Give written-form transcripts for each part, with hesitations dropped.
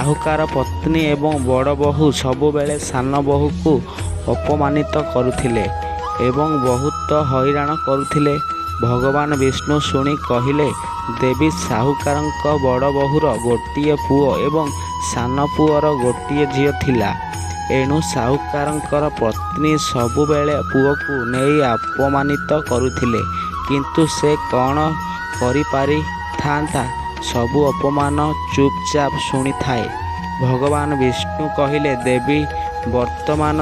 ସାହୁକାର ପତ୍ନୀ ଏବଂ ବଡ଼ ବୋହୂ ସବୁବେଳେ ସାନ ବୋହୂକୁ ଅପମାନିତ କରୁଥିଲେ ଏବଂ ବହୁତ ହଇରାଣ କରୁଥିଲେ। ଭଗବାନ ବିଷ୍ଣୁ ଶୁଣି କହିଲେ, ଦେବୀ ସାହୁକାରଙ୍କ ବଡ଼ ବୋହୂର ଗୋଟିଏ ପୁଅ ଏବଂ ସାନ ପୁଅର ଗୋଟିଏ ଝିଅ ଥିଲା। ଏଣୁ ସାହୁକାରଙ୍କର ପତ୍ନୀ ସବୁବେଳେ ପୁଅକୁ ନେଇ ଅପମାନିତ କରୁଥିଲେ, କିନ୍ତୁ ସେ କ'ଣ କରିପାରିଥାନ୍ତା? ସବୁ ଅପମାନ ଚୁପଚାପ ଶୁଣିଥାଏ। ଭଗବାନ ବିଷ୍ଣୁ କହିଲେ, ଦେବୀ ବର୍ତ୍ତମାନ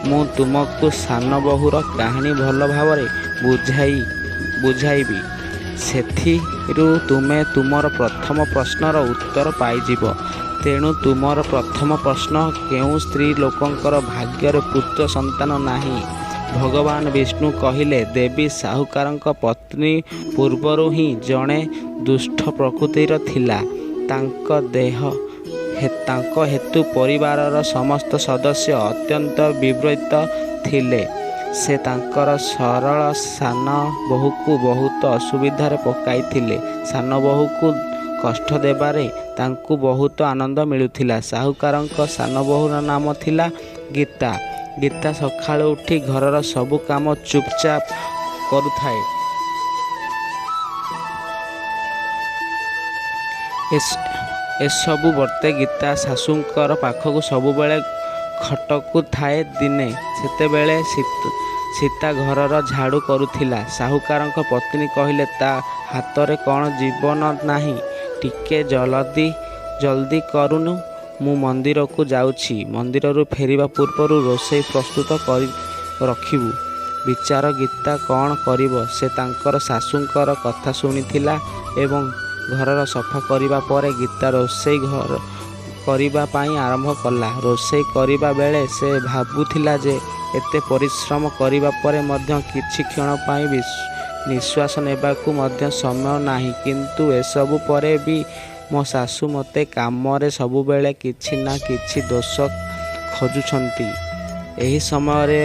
ମୁଁ ତୁମକୁ ସାନ ବୋହୂର କାହାଣୀ ଭଲ ଭାବରେ ବୁଝାଇବି। ସେଥିରୁ ତୁମେ ତୁମର ପ୍ରଥମ ପ୍ରଶ୍ନର ଉତ୍ତର ପାଇଯିବ। ତେଣୁ ତୁମର ପ୍ରଥମ ପ୍ରଶ୍ନ, କେଉଁ ସ୍ତ୍ରୀ ଲୋକଙ୍କର ଭାଗ୍ୟରେ ପୁତ୍ର ସନ୍ତାନ ନାହିଁ? ଭଗବାନ ବିଷ୍ଣୁ କହିଲେ, ଦେବୀ ସାହୁକାରଙ୍କ ପତ୍ନୀ ପୂର୍ବରୁ ହିଁ ଜଣେ ଦୁଷ୍ଟ ପ୍ରକୃତିର ଥିଲା। ତାଙ୍କ ହେତୁ ପରିବାରର ସମସ୍ତ ସଦସ୍ୟ ଅତ୍ୟନ୍ତ ବିବ୍ରତ ଥିଲେ। ସେ ତାଙ୍କର ସରଳ ସାନ ବୋହୂକୁ ବହୁତ ଅସୁବିଧାରେ ପକାଇଥିଲେ। ସାନ ବୋହୂକୁ କଷ୍ଟ ଦେବାରେ ତାଙ୍କୁ ବହୁତ ଆନନ୍ଦ ମିଳୁଥିଲା। ସାହୁକାରଙ୍କ ସାନ ବୋହୂର ନାମ ଥିଲା ଗୀତା। ଗୀତା ସକାଳୁ ଉଠି ଘରର ସବୁ କାମ ଚୁପଚାପ କରୁଥାଏ। ଏସବୁ ବର୍ତ୍ତେ ଗୀତା ଶାଶୁଙ୍କର ପାଖକୁ ସବୁବେଳେ ଖଟକୁଥାଏ। ଦିନେ ସେତେବେଳେ ସୀତା ଘରର ଝାଡ଼ୁ କରୁଥିଲା। ସାହୁକାରଙ୍କ ପତ୍ନୀ କହିଲେ, ତା ହାତରେ କ'ଣ ଜୀବନ ନାହିଁ? ଟିକେ ଜଲ୍ଦି କରୁନୁ, ମୁଁ ମନ୍ଦିରକୁ ଯାଉଛି। ମନ୍ଦିରରୁ ଫେରିବା ପୂର୍ବରୁ ରୋଷେଇ ପ୍ରସ୍ତୁତ କରି ରଖିବୁ। ବିଚାର ଗୀତା କ'ଣ କରିବ? ସେ ତାଙ୍କର ଶାଶୁଙ୍କର କଥା ଶୁଣିଥିଲା ଏବଂ ଘରର ସଫା କରିବା ପରେ ଗୀତା ରୋଷେଇ କରିବା ପାଇଁ ଆରମ୍ଭ କଲା। ରୋଷେଇ କରିବା ବେଳେ ସେ ଭାବୁଥିଲା ଯେ ଏତେ ପରିଶ୍ରମ କରିବା ପରେ ମଧ୍ୟ କିଛି କ୍ଷଣ ପାଇଁ ନିଶ୍ୱାସ ନେବାକୁ ମଧ୍ୟ ସମୟ ନାହିଁ। କିନ୍ତୁ ଏସବୁ ପରେ ବି ମୋ ଶାଶୁ ମୋତେ କାମରେ ସବୁବେଳେ କିଛି ନା କିଛି ଦୋଷ ଖୋଜୁଛନ୍ତି। ଏହି ସମୟରେ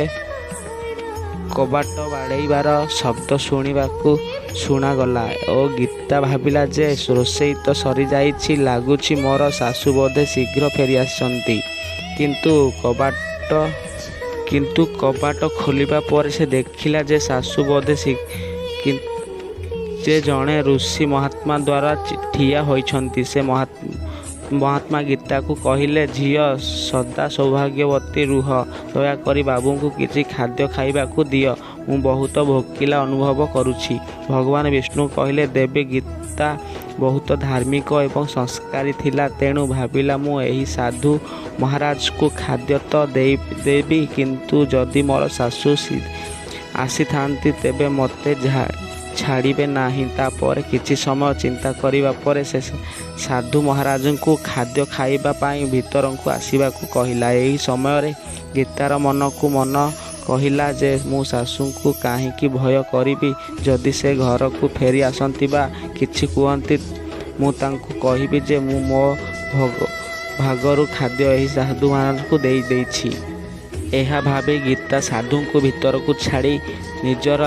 କବାଟ ବାଡ଼େଇବାର ଶବ୍ଦ ଶୁଣାଗଲା ଓ ଗୀତା ଭାବିଲା ଯେ ରୋଷେଇ ତ ସରିଯାଇଛି। ଲାଗୁଛି ମୋର ଶାଶୁ ବୋଧେ ଶୀଘ୍ର ଫେରିଆସିଛନ୍ତି। କିନ୍ତୁ କବାଟ ଖୋଲିବା ପରେ ସେ ଦେଖିଲା ଯେ ଶାଶୁ ବୋଧେ ଜଣେ ଋଷି ମହାତ୍ମା ଦ୍ୱାରା ଠିଆ ହୋଇଛନ୍ତି। ସେ ମହାତ୍ମା ଗୀତାକୁ କହିଲେ, ଝିଅ ସଦା ସୌଭାଗ୍ୟବତୀ ରୁହ। ଦୟାକରି ବାବୁଙ୍କୁ କିଛି ଖାଦ୍ୟ ଖାଇବାକୁ ଦିଅ। ମୁଁ ବହୁତ ଭୋକିଲା ଅନୁଭବ କରୁଛି। ଭଗବାନ ବିଷ୍ଣୁ କହିଲେ, ଦେବୀ ଗୀତା ବହୁତ ଧାର୍ମିକ ଏବଂ ସଂସ୍କାରୀ ଥିଲା। ତେଣୁ ଭାବିଲା, ମୁଁ ଏହି ସାଧୁ ମହାରାଜଙ୍କୁ ଖାଦ୍ୟ ତ ଦେବି, କିନ୍ତୁ ଯଦି ମୋର ଶାଶୁ ଆସିଥାନ୍ତି ତେବେ ମୋତେ ଛାଡ଼ିବେ ନାହିଁ। ତାପରେ କିଛି ସମୟ ଚିନ୍ତା କରିବା ପରେ ସେ ସାଧୁ ମହାରାଜଙ୍କୁ ଖାଦ୍ୟ ଖାଇବା ପାଇଁ ଭିତରକୁ ଆସିବାକୁ କହିଲା। ଏହି ସମୟରେ ଗୀତାର ମନକୁ ମନ କହିଲା ଯେ ମୁଁ ଶାଶୁଙ୍କୁ କାହିଁକି ଭୟ କରିବି? ଯଦି ସେ ଘରକୁ ଫେରି ଆସନ୍ତି ବା କିଛି କୁହନ୍ତି, ମୁଁ ତାଙ୍କୁ କହିବି ଯେ ମୁଁ ମୋ ଭାଗରୁ ଖାଦ୍ୟ ଏହି ସାଧୁ ମହାରାଜଙ୍କୁ ଦେଇଛି। ଏହା ଭାବି ଗୀତା ସାଧୁଙ୍କୁ ଭିତରକୁ ଛାଡ଼ି ନିଜର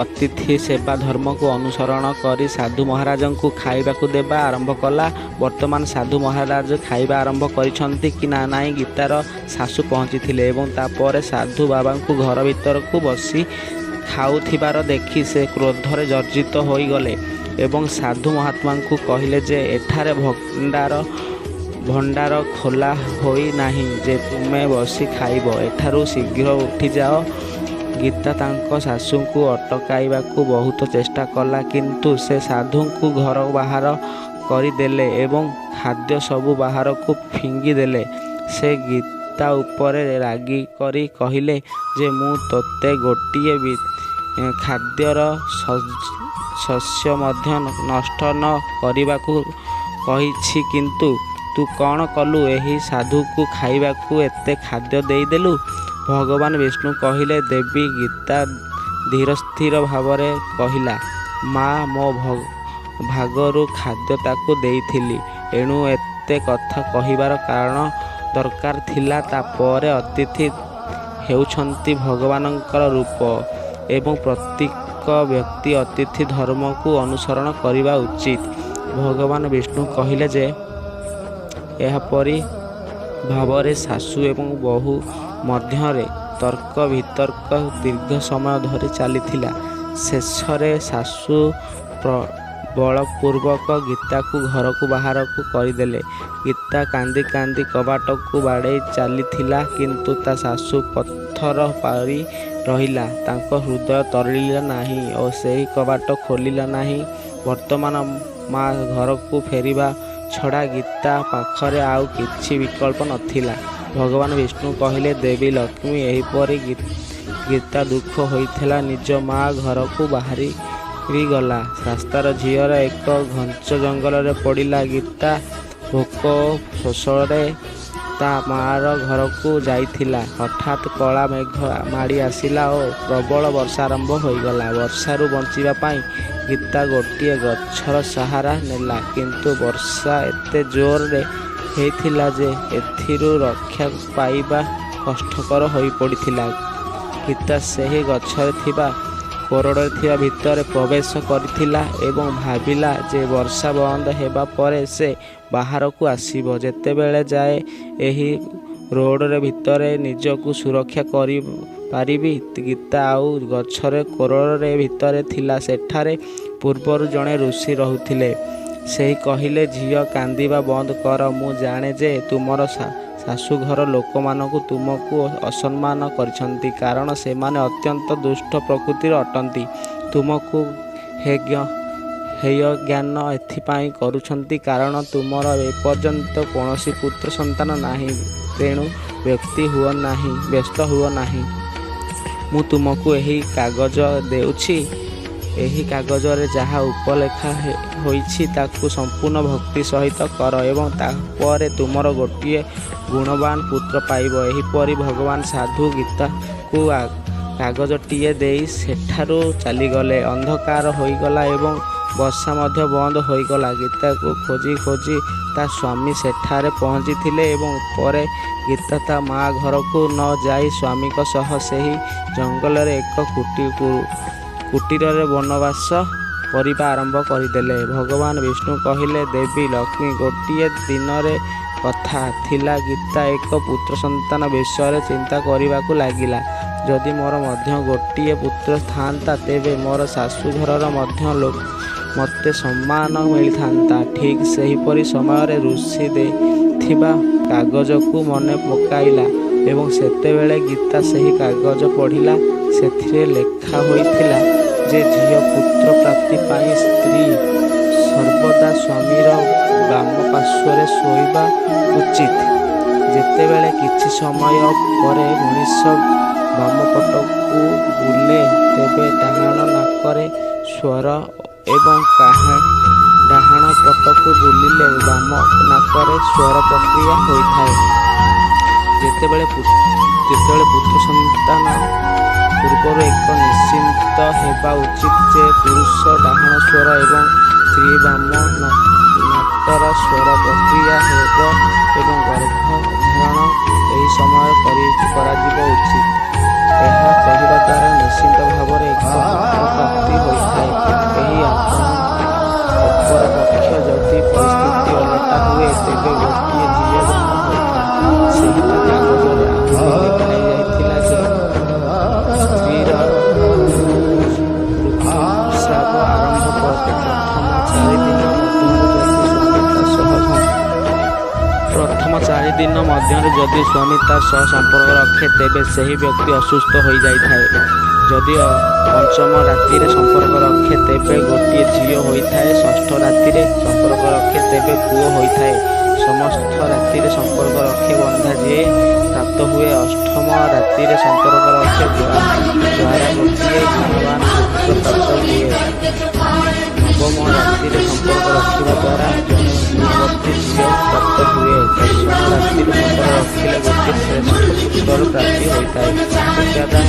ଅତିଥି ସେବା ଧର୍ମକୁ ଅନୁସରଣ କରି ସାଧୁ ମହାରାଜଙ୍କୁ ଖାଇବାକୁ ଦେବା ଆରମ୍ଭ କଲା। ବର୍ତ୍ତମାନ ସାଧୁ ମହାରାଜ ଖାଇବା ଆରମ୍ଭ କରିଛନ୍ତି କି ନାହିଁ ଗୀତାର ଶାଶୁ ପହଞ୍ଚିଥିଲେ ଏବଂ ତାପରେ ସାଧୁ ବାବାଙ୍କୁ ଘର ଭିତରକୁ ବସି ଖାଉଥିବାର ଦେଖି ସେ କ୍ରୋଧରେ ଜର୍ଜରିତ ହୋଇଗଲେ ଏବଂ ସାଧୁ ମହାତ୍ମାଙ୍କୁ କହିଲେ ଯେ ଏଠାରେ ଭଣ୍ଡାର ଖୋଲା ହୋଇ ନାହିଁ ଯେ ତୁମେ ବସି ଖାଇବ। ଏଠାରୁ ଶୀଘ୍ର ଉଠିଯାଅ। ଗୀତା ତାଙ୍କ ଶାଶୁଙ୍କୁ ଅଟକାଇବାକୁ ବହୁତ ଚେଷ୍ଟା କଲା, କିନ୍ତୁ ସେ ସାଧୁଙ୍କୁ ଘର ବାହାର କରିଦେଲେ ଏବଂ ଖାଦ୍ୟ ସବୁ ବାହାରକୁ ଫିଙ୍ଗିଦେଲେ। ସେ ଗୀତା ଉପରେ ରାଗିକରି କହିଲେ ଯେ ମୁଁ ତୋତେ ଗୋଟିଏ ଖାଦ୍ୟର ଶସ୍ୟ ମଧ୍ୟ ନଷ୍ଟ ନ କରିବାକୁ କହିଛି, କିନ୍ତୁ ତୁ କ'ଣ କଲୁ? ଏହି ସାଧୁକୁ ଖାଇବାକୁ ଏତେ ଖାଦ୍ୟ ଦେଇଦେଲୁ। ଭଗବାନ ବିଷ୍ଣୁ କହିଲେ, ଦେବୀ ଗୀତା ଧୀରସ୍ଥିର ଭାବରେ କହିଲା, ମା, ମୋ ଭାଗରୁ ଖାଦ୍ୟ ତାକୁ ଦେଇଥିଲି। ଏଣୁ ଏତେ କଥା କହିବାର କାରଣ ଦରକାର ଥିଲା। ତାପରେ ଅତିଥି ହେଉଛନ୍ତି ଭଗବାନଙ୍କର ରୂପ ଏବଂ ପ୍ରତ୍ୟେକ ବ୍ୟକ୍ତି ଅତିଥି ଧର୍ମକୁ ଅନୁସରଣ କରିବା ଉଚିତ। ଭଗବାନ ବିଷ୍ଣୁ କହିଲେ ଯେ ଏହାପରି ଭାବରେ ଶାଶୁ ଏବଂ ବୋହୂ ମଧ୍ୟରେ ତର୍କ ବିତର୍କ ଦୀର୍ଘ ସମୟ ଧରି ଚାଲିଥିଲା। ଶେଷରେ ଶାଶୁ ବଳପୂର୍ବକ ଗୀତାକୁ ଘରକୁ ବାହାରକୁ କରିଦେଲେ। ଗୀତା କାନ୍ଦି କାନ୍ଦି କବାଟକୁ ବାଡ଼େଇ ଚାଲିଥିଲା, କିନ୍ତୁ ତା ଶାଶୁ ପଥର ପାରି ରହିଲା। ତାଙ୍କ ହୃଦୟ ତରଳିଲା ନାହିଁ ଓ ସେହି କବାଟ ଖୋଲିଲା ନାହିଁ। ବର୍ତ୍ତମାନ ମା ଘରକୁ ଫେରିବା ଛଡ଼ା ଗୀତା ପାଖରେ ଆଉ କିଛି ବିକଳ୍ପ ନଥିଲା। ଭଗବାନ ବିଷ୍ଣୁ କହିଲେ, ଦେବୀ ଲକ୍ଷ୍ମୀ ଏହିପରି ଗୀତା ଦୁଃଖ ହୋଇଥିଲା। ନିଜ ମା ଘରକୁ ବାହାରିଗଲା। ରାସ୍ତାର ଝିଅର ଏକ ଘଞ୍ଚ ଜଙ୍ଗଲରେ ପଡ଼ିଲା। ଗୀତା ଭୋକ ଓ ଶୋଷରେ ତା ମା'ର ଘରକୁ ଯାଇଥିଲା। ହଠାତ୍ କଳା ମେଘ ମାଡ଼ି ଆସିଲା ଓ ପ୍ରବଳ ବର୍ଷା ଆରମ୍ଭ ହୋଇଗଲା। ବର୍ଷାରୁ ବଞ୍ଚିବା ପାଇଁ ଗୀତା ଗୋଟିଏ ଗଛର ସାହାରା ନେଲା, କିନ୍ତୁ ବର୍ଷା ଏତେ ଜୋରରେ ହେଇଥିଲା ଯେ ଏଥିରୁ ରକ୍ଷା ପାଇବା କଷ୍ଟକର ହୋଇପଡ଼ିଥିଲା। ଗୀତା ସେହି ଗଛରେ ଥିବା କୋରଡ଼ରେ ଥିବା ଭିତରେ ପ୍ରବେଶ କରିଥିଲା ଏବଂ ଭାବିଲା ଯେ ବର୍ଷା ବନ୍ଦ ହେବା ପରେ ସେ ବାହାରକୁ ଆସିବ। ଯେତେବେଳେ ଯାଏ ଏହି ରୋଡ଼ରେ ଭିତରେ ନିଜକୁ ସୁରକ୍ଷା କରିପାରିବି। ଗୀତା ଆଉ ଗଛରେ କୋରଡ଼ରେ ଭିତରେ ଥିଲା। ସେଠାରେ ପୂର୍ବରୁ ଜଣେ ଋଷି ରହୁଥିଲେ। ସେହି କହିଲେ, ଝିଅ କାନ୍ଦିବା ବନ୍ଦ କର। ମୁଁ ଜାଣେ ଯେ ତୁମର ଶାଶୁଘର ଲୋକମାନଙ୍କୁ ତୁମକୁ ଅସମ୍ମାନ କରିଛନ୍ତି, କାରଣ ସେମାନେ ଅତ୍ୟନ୍ତ ଦୁଷ୍ଟ ପ୍ରକୃତିର ଅଟନ୍ତି। ତୁମକୁ ହେୟ ଜ୍ଞାନ ଏଥିପାଇଁ କରୁଛନ୍ତି କାରଣ ତୁମର ଏପର୍ଯ୍ୟନ୍ତ କୌଣସି ପୁତ୍ର ସନ୍ତାନ ନାହିଁ। ତେଣୁ ବ୍ୟସ୍ତ ହୁଅ ନାହିଁ। ମୁଁ ତୁମକୁ ଏହି କାଗଜ ଦେଉଛି। ଏହି କାଗଜରେ ଯାହା ଉପଲେଖା ହୋଇଛି ତାକୁ ସମ୍ପୂର୍ଣ୍ଣ ଭକ୍ତି ସହିତ କର ଏବଂ ତାପରେ ତୁମର ଗୋଟିଏ ଗୁଣବାନ ପୁତ୍ର ପାଇବ। ଏହିପରି ଭଗବାନ ସାଧୁ ଗୀତାକୁ କାଗଜଟିଏ ଦେଇ ସେଠାରୁ ଚାଲିଗଲେ। ଅନ୍ଧକାର ହୋଇଗଲା ଏବଂ ବର୍ଷା ମଧ୍ୟ ବନ୍ଦ ହୋଇଗଲା। ଗୀତାକୁ ଖୋଜି ଖୋଜି ତା ସ୍ୱାମୀ ସେଠାରେ ପହଞ୍ଚିଥିଲେ ଏବଂ ପରେ ଗୀତା ତା ମା ଘରକୁ ନ ଯାଇ ସ୍ୱାମୀଙ୍କ ସହ ସେହି ଜଙ୍ଗଲରେ ଏକ କୁଟୀରରେ ବନବାସ କରିବା ଆରମ୍ଭ କରିଦେଲେ। ଭଗବାନ ବିଷ୍ଣୁ କହିଲେ, ଦେବୀ ଲକ୍ଷ୍ମୀ ଗୋଟିଏ ଦିନରେ କଥା ଥିଲା। ଗୀତା ଏକ ପୁତ୍ର ସନ୍ତାନ ବିଷୟରେ ଚିନ୍ତା କରିବାକୁ ଲାଗିଲା। ଯଦି ମୋର ମଧ୍ୟ ଗୋଟିଏ ପୁତ୍ର ଥାଆନ୍ତା, ତେବେ ମୋର ଶାଶୁଘରର ମଧ୍ୟ ମୋତେ ସମ୍ମାନ ମିଳିଥାନ୍ତା। ଠିକ୍ ସେହିପରି ସମୟରେ ଋଷି ଦେଇଥିବା କାଗଜକୁ ମନେ ପକାଇଲା ଏବଂ ସେତେବେଳେ ଗୀତା ସେହି କାଗଜ ପଢ଼ିଲା। ସେଥିରେ ଲେଖା ହୋଇଥିଲା ଯେ ଝିଅ ପୁତ୍ର ପ୍ରାପ୍ତି ପାଇଁ ସ୍ତ୍ରୀ ସର୍ବଦା ସ୍ୱାମୀର ବାମ ପାର୍ଶ୍ୱରେ ଶୋଇବା ଉଚିତ। ଯେତେବେଳେ କିଛି ସମୟ ପରେ ମଣିଷ ବାମ ପଟକୁ ବୁଲେ, ତେବେ ଡାହାଣ ନାକରେ ସ୍ୱର ଏବଂ ଡାହାଣ ପଟକୁ ବୁଲିଲେ ବାମ ନାକରେ ସ୍ୱର ପ୍ରକ୍ରିୟା ହୋଇଥାଏ। ଯେତେବେଳେ ପୁତ୍ର ସନ୍ତାନ ପୂର୍ବରୁ ଏକ ନିଶ୍ଚିତ ହେବା ଉଚିତ ଯେ ପୁରୁଷ ଡାହାଣ ସ୍ୱର ଏବଂ ସ୍ତ୍ରୀ ବାମ ନାକର ସ୍ୱର ପ୍ରକ୍ରିୟା ହେବ ଏବଂ ଗର୍ଭଧାରଣ ଏହି ସମୟରେ କରାଯିବ ଉଚିତ। ଏହା କରିବା ଦ୍ୱାରା ନିଶ୍ଚିତ ଭାବରେ ଏକ ପୁତ୍ର ପ୍ରାପ୍ତି ହୋଇଥାଏ। ଏହି ଅପରପକ୍ଷ ଯଦି ପରିସ୍ଥିତି ଓଲଟା ହୁଏ, ତେବେ ଗୋଟିଏ ଝିଅ ଜନ୍ମ ହୋଇଥାଏ। ସେହି କାଗଜରେ ଆହୁରି ଲେଖାଯାଇଥିଲା ଯେ ସ୍ତ୍ରୀର ଋତୁସ୍ରାବ ଆରମ୍ଭ ପ୍ରଥମ 4 ଦିନ ମଧ୍ୟରେ ଯଦି ସ୍ୱାମୀ ତା ସହ ସମ୍ପର୍କ ରଖେ, ତେବେ ସେହି ବ୍ୟକ୍ତି ଅସୁସ୍ଥ ହୋଇଯାଇଥାଏ। ଯଦି ପଞ୍ଚମ ରାତିରେ ସମ୍ପର୍କ ରଖେ, ତେବେ ଗୋଟିଏ ଝିଅ ହୋଇଥାଏ। ଷଷ୍ଠ ରାତିରେ ସମ୍ପର୍କ ରଖେ, ତେବେ ପୁଅ ହୋଇଥାଏ। ସମସ୍ତ ରାତିରେ ସମ୍ପର୍କ ରଖେ, ବନ୍ଧା ଯିଏ ପ୍ରାପ୍ତ ହୁଏ। ଅଷ୍ଟମ ରାତିରେ ସମ୍ପର୍କ ରଖେ, ଦ୍ୱାରା ଗୋଟିଏ ଗୁଣବାନ ପୁତ୍ର ପ୍ରାପ୍ତ ହୁଏ। ନବମ ରାତିରେ ସମ୍ପର୍କ ରଖିବା ଦ୍ୱାରା ଜଣେ ଗୁଣବତୀ ଝିଅ ପ୍ରାପ୍ତ ହୁଏ। ଦଶମ ରାତିରେ ସମ୍ପର୍କ ରଖିଲେ ଗୋଟିଏ ଶ୍ରେଷ୍ଠ ପୁତ୍ରର ପ୍ରାପ୍ତି ହୋଇଥାଏ। 11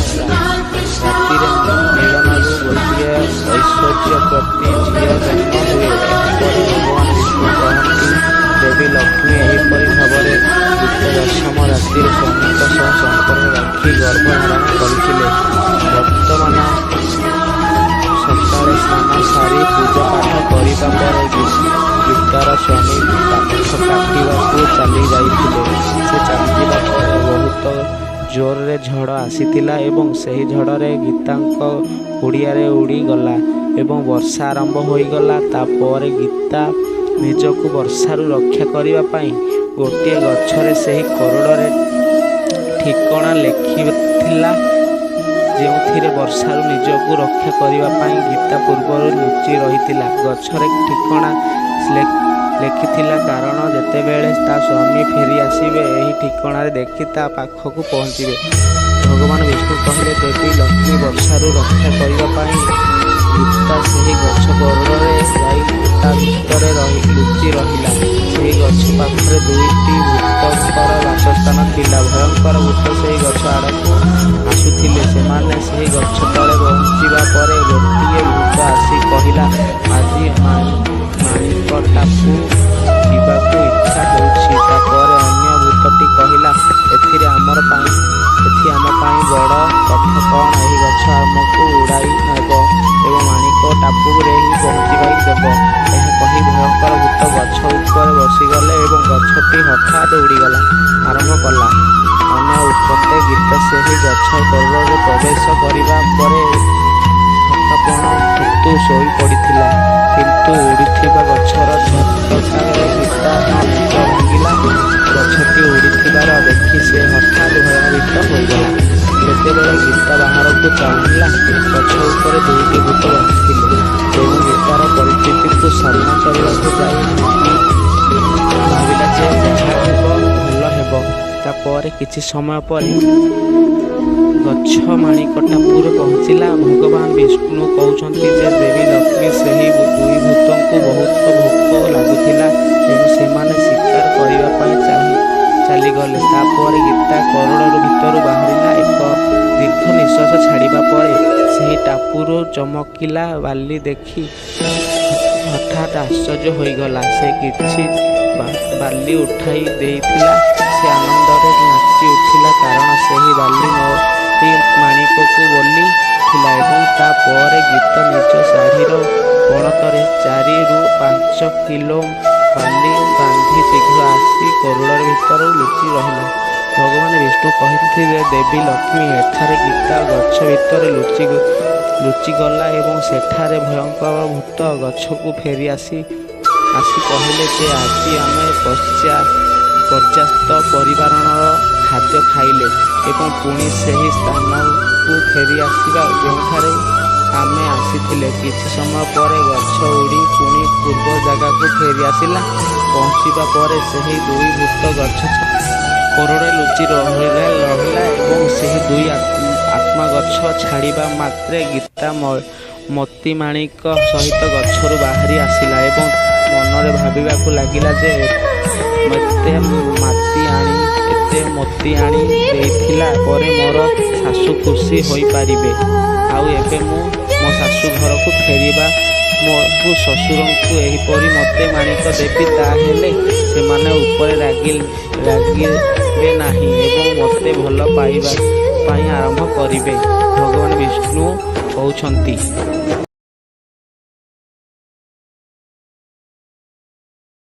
ରାତିରେ ମିଳନରୁ ଗୋଟିଏ ଐଶ୍ୱର୍ଯ୍ୟ ପ୍ରତି ଝିଅ ଜନ୍ମ ହୁଏ। ଏହାପରେ ଭଗବାନ ବିଷ୍ଣୁ କହନ୍ତି, ଦେବୀ ଲକ୍ଷ୍ମୀ ଏହିପରି ଭାବରେ ଦଶମ ରାତିରେ ସ୍ୱାମୀଙ୍କ ସହ ସମ୍ପର୍କ ରଖି ଗର୍ଭ ଧାରଣ କରିଥିଲେ। ବର୍ତ୍ତମାନ ସକାଳେ ସ୍ନାନ ସାରି ପୂଜା ପାଠ କରିବା ପରେ ଗୀତାର ସ୍ୱାମୀ କାଟିବାକୁ ଚାଲି ଯାଇଥିଲେ। ସେ ଚାଲିଯିବା ପରେ ବହୁତ ଜୋରରେ ଝଡ଼ ଆସିଥିଲା ଏବଂ ସେହି ଝଡ଼ରେ ଗୀତାଙ୍କ କୁଡ଼ିଆରେ ଉଡ଼ିଗଲା ଏବଂ ବର୍ଷା ଆରମ୍ଭ ହୋଇଗଲା। ତାପରେ ଗୀତା ନିଜକୁ ବର୍ଷାରୁ ରକ୍ଷା କରିବା ପାଇଁ ଗୋଟିଏ ଗଛରେ ସେହି କରଡ଼ରେ ଠିକଣା ଲେଖିଥିଲା, ଯେଉଁଥିରେ ବର୍ଷାରୁ ନିଜକୁ ରକ୍ଷା କରିବା ପାଇଁ ଗୀତା ପୂର୍ବରୁ ଲୁଚି ରହିଥିଲା। ଗଛରେ ଠିକଣା ଲେଖିଥିଲା କାରଣ ଯେତେବେଳେ ତା ସ୍ୱାମୀ ଫେରି ଆସିବେ ଏହି ଠିକଣାରେ ଦେଖି ତା ପାଖକୁ ପହଞ୍ଚିବେ। ଭଗବାନ ବିଷ୍ଣୁ କହିଲେ, ଦେବୀ ଲକ୍ଷ୍ମୀ ବର୍ଷାରୁ ରକ୍ଷା କରିବା ପାଇଁ ଗୀତା ସେହି ଗଛ କରଡ଼ରେ ଯାଇ ତା ଭିତରେ ଲୁଚି ରହିଲା। ସେହି ଗଛ ପାଖରେ ଦୁଇଟି ଭୂତଙ୍କର ବାସସ୍ଥାନ ଥିଲା। ଭୟଙ୍କର ଭୂତ ସେହି ଗଛ ଆଡ଼କୁ ଆସୁଥିଲେ। ସେମାନେ ସେହି ଗଛ ତଳେ ପହଞ୍ଚିବା ପରେ ଗୋଟିଏ ଭୂତ ଆସି କହିଲା, ଆଜି ମାଣିକଟାକୁ ଯିବାକୁ ଇଚ୍ଛା ହେଉଛି। ତାପରେ ଅନ୍ୟ ଭୂତଟି କହିଲା, ଏଥି ଆମ ପାଇଁ ବଡ଼ କଥା କ'ଣ? ଏହି ଗଛ ଆମକୁ ଉଡ଼ାଇ ନେବ ଏବଂ ମାଣିକ ଟାପୁରେ ହିଁ ପହଞ୍ଚିବାଇ ଦେବ। ଏହା କହି ଭୟଙ୍କର ଭୂତ ଗଛ ଉପରେ ବସିଗଲେ ଏବଂ ଗଛଟି ହଠାତ୍ ଉଡ଼ିଗଲା ଆରମ୍ଭ କଲା। ଅନ୍ୟପଟେ ଗୀତା ସେହି ଗଛ କରଡ଼ରେ ପ୍ରବେଶ କରିବା ପରେ ଥକାପଣ ହେତୁ ଶୋଇ ପଡ଼ିଥିଲା। କିନ୍ତୁ ଉଡ଼ୁଥିବା ଗଛର ଝଟକାରେ ଗୀତାର ନିଦ ଭାଙ୍ଗିଲା। ଗଛଟି ଉଡ଼ୁଥିବାର ଦେଖି ସେ ହଠାତ୍ ଭୟଭୀତ ହୋଇଗଲା। ଯେତେବେଳେ ଗୀତା ବାହାରକୁ ଚାଲିଲା, ଗଛ ଉପରେ ଦୁଇଟି ଭୂତ ବସିଥିଲେ ଏବଂ ଗୀତାର ପରିସ୍ଥିତିକୁ ସାମ୍ନା କରିବାକୁ ଯାଇ ଭାବିଲା ଯେ ଯାହା ହେବ ଭଲ ହେବ। ତାପରେ କିଛି ସମୟ ପରେ ଗଛ ମାଣିକ ଟାପୁରେ ପହଞ୍ଚିଲା। ଭଗବାନ ବିଷ୍ଣୁ କହୁଛନ୍ତି ଯେ ଦେବୀ ଲକ୍ଷ୍ମୀ ସେହି ଦୁଇ ଭୂତଙ୍କୁ ବହୁତ ଭୋକ ଲାଗୁଥିଲା ଏବଂ ସେମାନେ ଶିକାର କରିବା ପାଇଁ ଚାଲିଗଲେ। ତାପରେ ଗୀତା କରଡ଼ ଭିତରୁ ବାହାରିଲା। ଏକ ଦୀର୍ଘ ନିଶ୍ୱାସ ଛାଡ଼ିବା ପରେ ସେହି ଟାପୁରୁ ଚମକିଲା ବାଲି ଦେଖି ହଠାତ୍ ଆଶ୍ଚର୍ଯ୍ୟ ହୋଇଗଲା। ସେ କିଛି ବାଲି ଉଠାଇ ଦେଇଥିଲା। ସେ ଆନନ୍ଦରେ ନାଚି ଉଠିଲା କାରଣ ସେହି ବାଲି ମାଣିକକୁ ବୋଲି ଥିଲା ଏବଂ ତାପରେ ଗୀତ ନିଜ ଶାଢ଼ୀର ପଣତରେ 4ରୁ 5 କିଲୋ ବାଲି ବାନ୍ଧି ଶୀଘ୍ର ଆସି କରଡ଼ ଭିତରୁ ଲୁଚି ରହିଲା। ଭଗବାନ ବିଷ୍ଣୁ କହିଥିଲେ, ଦେବୀ ଲକ୍ଷ୍ମୀ ଏଠାରେ ଗୀତା ଗଛ ଭିତରେ ଲୁଚିଗଲା ଏବଂ ସେଠାରେ ଭୟଙ୍କର ଭୂତ ଗଛକୁ ଫେରି ଆସି କହିଲେ ଯେ ଆଜି ଆମେ ପର୍ଯ୍ୟାପ୍ତ ପରିମାଣର ଖାଦ୍ୟ ଖାଇଲେ ଏବଂ ପୁଣି ସେହି ସ୍ଥାନକୁ ଫେରି ଆସିବା ଯେଉଁଠାରେ ଆମେ ଆସିଥିଲେ। କିଛି ସମୟ ପରେ ଗଛ ଉଡ଼ି ପୁଣି ପୂର୍ବ ଜାଗାକୁ ଫେରି ଆସିଲା। ପହଞ୍ଚିବା ପରେ ସେହି ଦୁଇ ଭୂତ ଗଛ କରଡ଼ରେ ଲୁଚି ରହିଲା ଏବଂ ସେହି ଦୁଇ ଆତ୍ମା ଗଛ ଛାଡ଼ିବା ମାତ୍ରେ ଗୀତା ମୋତି ମାଣିକ ସହିତ ଗଛରୁ ବାହାରି ଆସିଲା ଏବଂ ମନରେ ଭାବିବାକୁ ଲାଗିଲା ଯେ ଏତେ ମୋତି ଆଣି ଦେଇଥିଲା ପରେ ମୋର ଶାଶୁ ଖୁସି ହୋଇପାରିବେ। ଆଉ ଏବେ ମୁଁ ମୋ ଶାଶୁ ଘରକୁ ଫେରିବା ମୋ ଶ୍ୱଶୁରଙ୍କୁ ଏହିପରି ମୋତେ ମାଣିକ ଦେବି, ତାହେଲେ ସେମାନେ ଉପରେ ରାଗିବେ ନାହିଁ ଏବଂ ମୋତେ ଭଲ ପାଇବା ପାଇଁ ଆରମ୍ଭ କରିବେ। ଭଗବାନ ବିଷ୍ଣୁ କହୁଛନ୍ତି।